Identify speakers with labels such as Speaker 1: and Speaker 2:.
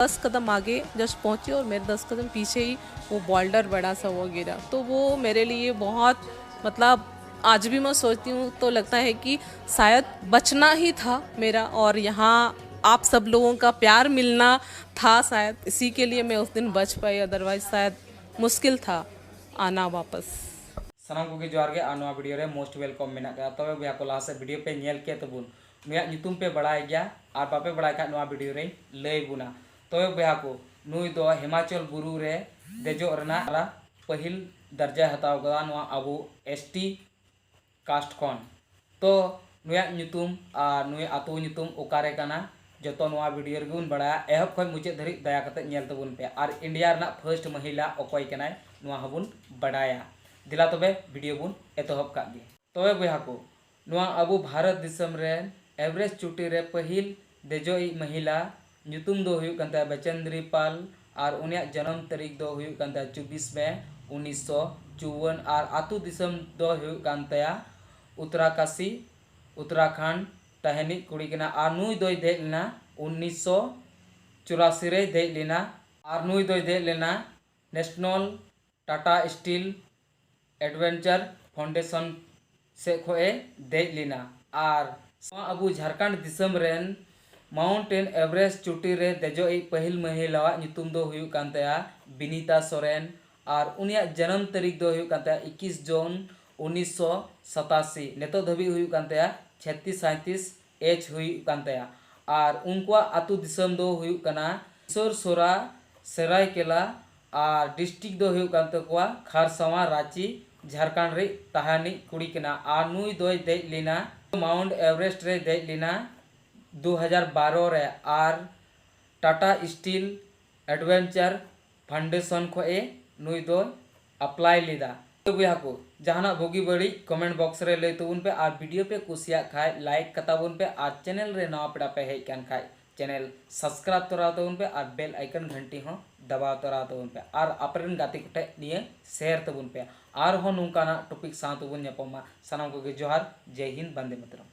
Speaker 1: 10 कदम आगे जस्ट पहुंची और मेरे 10 कदम पीछे ही वो बॉल्डर बड़ा सा वो गिरा। तो वो मेरे लिए बहुत मतलब आज भी मैं सोचती हूँ तो लगता है कि शायद बचना ही था मेरा, और यहाँ आप सब लोगों का प्यार मिलना था शायद, इसी के लिए मैं उस दिन बच पाई, अदरवाइज शायद मुश्किल था आना वापस।
Speaker 2: सानाम को जोहार गे नवा वीडियो रे मोस्ट वेलकम मेना का तबे भैया को लास्ट वीडियो पे नेल के तबुन नुया ᱧᱩᱛᱩᱢ पे बड़ाय गया और बापे बड़ाय का नवा वीडियो रे लय बुना तबे भैया को नुई दो हिमाचल बुरु रे देजो रना पहिल दर्जा हताव गदा नवा अबु एसटी कास्ट खन तो नुया ᱧᱩᱛᱩᱢ और नुई आतु ᱧᱩᱛᱩᱢ ओकारे कना जतो नवा वीडियो रे गुन बड़ाया एहब खय मुचे धरि दया कते नेल तबुन पे और इंडिया रना फर्स्ट महिला अकय कनाय नवा हबुन बड़ाया दिला तबे वीडियो बुन एतहब का गे तबे बया को नुआ अबु भारत दिसम रे एवरेस्ट चोटी रे पहिल देजोई महिला ᱧᱩᱛᱩᱢ दो हुयु कंता बचेंद्री पाल और उनिया जन्म तारीख दो हुयु कंता 24 मई 1954 और आतु दिसम दो हुयु कंता उत्तराकाशी उत्तराखंड तहनी कुड़ी कना और नुई दोय दे लेना 1984 रे दे लेना और नुई दोय दे लेना national Tata steel adventure foundation से खोए दे लेना और अबु झारखंड दिसम रेन माउंटेन एवरेस्ट चोटी रे देजो पहिल महिला ᱧᱩᱛᱩᱢ दो हुयु कांतया बिनीता सोरेन और उनिया जन्म तारीख दो हुयु कांतया 21 जून 1987 नेतो धबी हुयु कांतया 36-37 एज हुयु कांतया और उनका आतु दिसम दो हुयु कना सोरा सरायकेला और डिस्ट्रिक्ट दो हुयु कांतया खारसावा रांची झारखंड रे तहानी कुड़ी कना और नुई दोय दे लेना माउंट एवरेस्ट रे दे लेना 2012 रे और टाटा स्टील एडवेंचर फाउंडेशन को नुई दो अप्लाई लेदा तो बुया को जहाना भोगी बड़ी कमेंट बॉक्स रे ले तबुन पे और वीडियो पे कुसिया खाए लाइक कताबुन पे और चैनल रे नवा पेड़ा पे हेज कान खाए चैनल सब्सक्राइब तोरा तबुन पे और बेल आइकन घंटी हो दबाव तोरा तबुन पे और अपरेन गाती कोटे निये शेयर तबुन पे और हो नुकाना टॉपिक साथ तबुन ᱧᱟᱯᱟᱢᱟ सानाम को जोहार जय हिंद बंदे मातरम।